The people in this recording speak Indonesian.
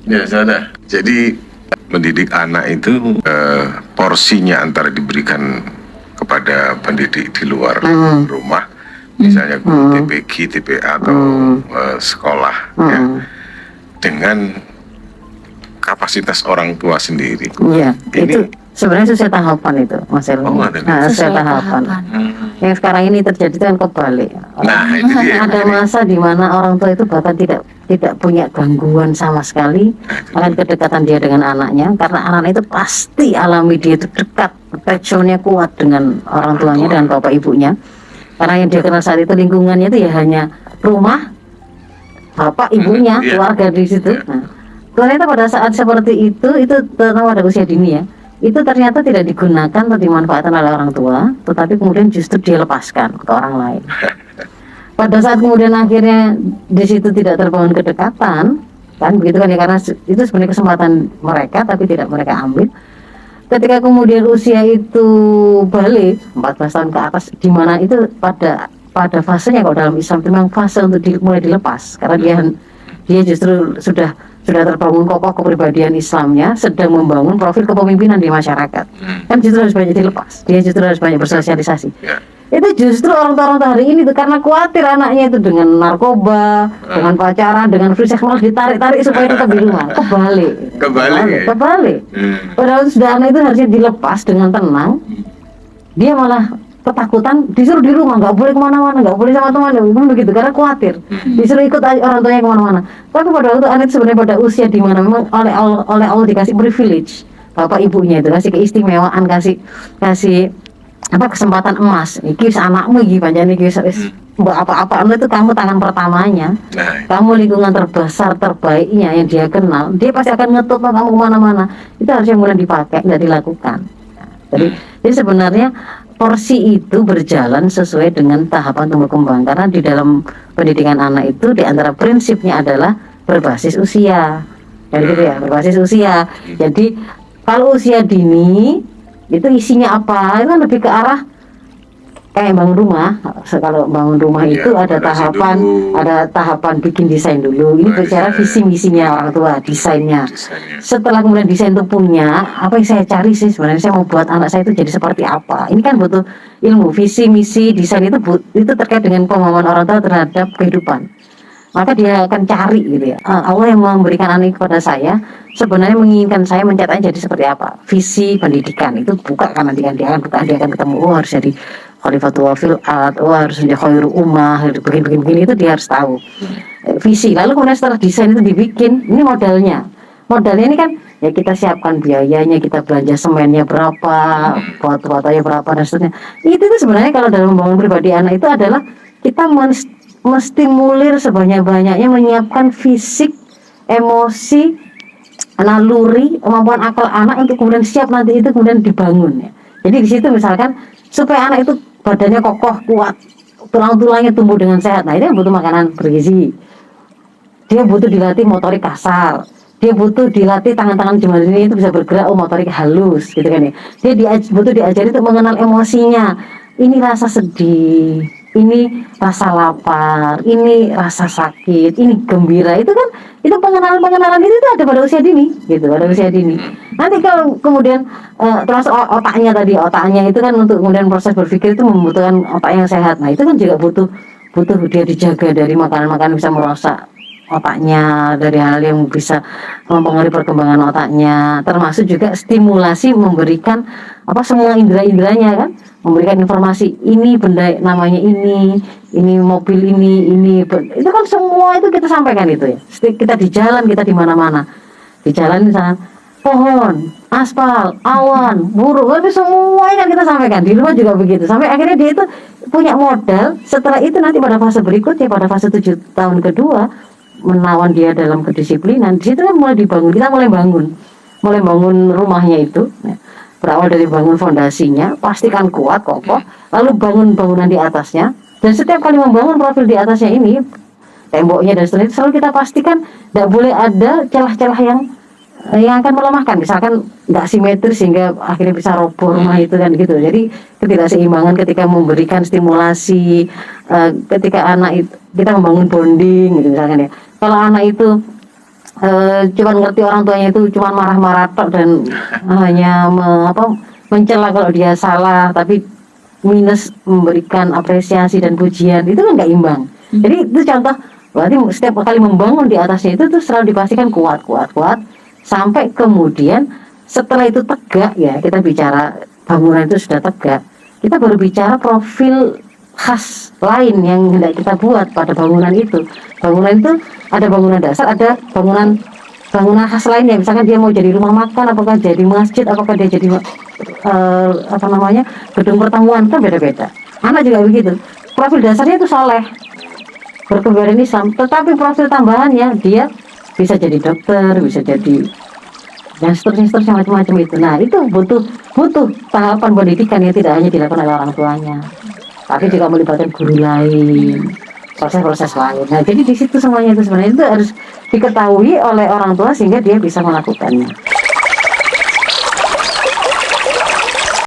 Ya, sudah. Jadi mendidik anak itu porsinya antara diberikan kepada pendidik di luar rumah, misalnya guru TPG, TPA atau sekolah, ya, dengan kapasitas orang tua sendiri. Iya, Ini itu sebenarnya sesuai tahapan itu, Mas Elmi. Oh, ada. Nah, sesuai tahapan. Yang sekarang ini terjadi itu kan kebalik. Nah, itu dia. Ada masa di mana orang tua itu bahkan tidak punya gangguan sama sekali akan kedekatan dia dengan anaknya, karena anak itu pasti alami dia itu dekat, affectionnya kuat dengan orang tuanya dan bapak ibunya. Karena yang dia kenal saat itu lingkungannya itu ya hanya rumah, bapak ibunya, keluarga di situ. Nah, ternyata pada saat seperti itu terutama pada usia dini ya, itu ternyata tidak digunakan atau dimanfaatkan oleh orang tua, tetapi kemudian justru dia lepaskan ke orang lain. Pada saat kemudian akhirnya di situ tidak terbangun kedekatan, kan begitu kan ya, karena itu sebenarnya kesempatan mereka tapi tidak mereka ambil. Ketika kemudian usia itu balik 14 tahun ke atas, di mana itu pada fasenya, kalau dalam Islam memang fase untuk mulai dilepas, karena dia justru sudah terbangun kokoh kepribadian Islamnya, sedang membangun profil kepemimpinan di masyarakat. Kan justru harus banyak dilepas, dia justru harus banyak bersosialisasi. Itu justru orang tua hari ini tuh karena khawatir anaknya itu dengan narkoba, dengan pacaran, dengan free sex, malah ditarik-tarik supaya tetap di rumah. Kebalik. Padahal sudah anak itu harusnya dilepas dengan tenang, dia malah ketakutan, disuruh di rumah, nggak boleh kemana-mana, nggak boleh sama teman, begitu, karena khawatir disuruh ikut orang tuanya kemana-mana. Tapi pada waktu anak sebenarnya pada usia di mana memang oleh Allah dikasih privilege, bapak ibunya itu kasih keistimewaan, kasih kesempatan emas. Iki anakmu iki pancen iki apa-apa itu kamu tangan pertamanya, kamu lingkungan terbesar terbaiknya yang dia kenal, dia pasti akan ngetut kamu kemana-mana. Itu harus yang mulai dipakai, nggak dilakukan. Jadi sebenarnya porsi itu berjalan sesuai dengan tahapan tumbuh kembang, karena di dalam pendidikan anak itu diantara prinsipnya adalah berbasis usia, berbasis usia. Jadi kalau usia dini itu isinya apa, itu kan lebih ke arah kayak bangun rumah. Kalau bangun rumah itu ada tahapan bikin desain dulu. Ini bicara visi misinya orang tua, desainnya. Setelah kemudian desain itu punya, apa yang saya cari sih sebenarnya, saya mau buat anak saya itu jadi seperti apa. Ini kan butuh ilmu, visi misi desain itu terkait dengan pemahaman orang tua terhadap kehidupan. Maka dia akan cari gitu ya. Allah yang memberikan anak kepada saya sebenarnya menginginkan saya mencetaknya jadi seperti apa. Visi pendidikan itu buka, karena dia akan ketemu, harus jadi khalifatul fil ard, harus menjadi khairul ummah, begini itu dia harus tahu visi. Lalu kemudian setelah desain itu dibikin, ini modalnya ini kan ya kita siapkan biayanya, kita belanja semennya berapa, batu-batunya berapa dan seterusnya. Itu sebenarnya kalau dalam membangun pribadi anak itu adalah kita mestimulir sebanyak-banyaknya, menyiapkan fisik, emosi, naluri, kemampuan akal anak untuk kemudian siap nanti itu kemudian dibangun ya. Jadi di situ misalkan supaya anak itu badannya kokoh, kuat, tulang-tulangnya tumbuh dengan sehat. Nah, ini butuh makanan bergizi. Dia butuh dilatih motorik kasar. Dia butuh dilatih tangan-tangan jemari ini itu bisa bergerak, motorik halus gitu kan ya. Dia butuh diajari untuk mengenal emosinya. Ini rasa sedih, ini rasa lapar, ini rasa sakit, ini gembira. Itu kan, itu pengenalan itu ada pada usia dini gitu, pada usia dini. Nanti kalau kemudian termasuk otaknya itu kan, untuk kemudian proses berpikir itu membutuhkan otak yang sehat. Nah, itu kan juga butuh dia dijaga dari makanan-makanan bisa merusak otaknya, dari hal yang bisa mempengaruhi perkembangan otaknya, termasuk juga stimulasi, memberikan semua indera-inderanya kan, memberikan informasi, ini benda namanya ini mobil ini itu kan semua itu kita sampaikan itu ya. Kita di jalan, kita di mana-mana, di jalan misalnya pohon, aspal, awan, burung, itu semua kan kita sampaikan. Di rumah juga begitu, sampai akhirnya dia itu punya modal. Setelah itu nanti pada fase berikutnya, pada fase 7 tahun kedua, menawan dia dalam kedisiplinan. Di situ kan mulai dibangun, kita mulai bangun rumahnya itu ya. Berawal dari bangun fondasinya, pastikan kuat, kokoh, lalu bangun bangunan di atasnya. Dan setiap kali membangun profil di atasnya ini, temboknya dan seterusnya, selalu kita pastikan tidak boleh ada celah-celah yang akan melemahkan. Misalkan nggak simetris sehingga akhirnya bisa roboh rumah itu kan gitu. Jadi ketidakseimbangan ketika memberikan stimulasi, ketika anak itu kita membangun bonding gitu misalkan ya. Kalau anak itu cuman ngerti orang tuanya itu cuman marah-marah tok dan hanya mencela kalau dia salah, tapi minus memberikan apresiasi dan pujian, itu kan nggak imbang. Jadi itu contoh, berarti setiap kali membangun di atasnya itu tuh selalu dipastikan kuat sampai kemudian setelah itu tegak, ya kita bicara bangunan itu sudah tegak, kita baru bicara profil khas lain yang hendak kita buat pada bangunan itu. Bangunan itu ada bangunan dasar, ada bangunan khas lainnya. Misalkan dia mau jadi rumah makan, apakah jadi masjid, apakah dia jadi gedung pertemuan, kan beda-beda. Anak juga begitu. Profil dasarnya itu soleh, berkebaran Islam, tetapi profil tambahannya dia bisa jadi dokter, bisa jadi dan seterusnya macam-macam itu. Nah, itu butuh tahapan pendidikan yang tidak hanya dilakukan oleh orang tuanya, tapi juga melibatkan guru lain, proses-proses lain. Nah, jadi di situ semuanya itu sebenarnya itu harus diketahui oleh orang tua sehingga dia bisa melakukannya.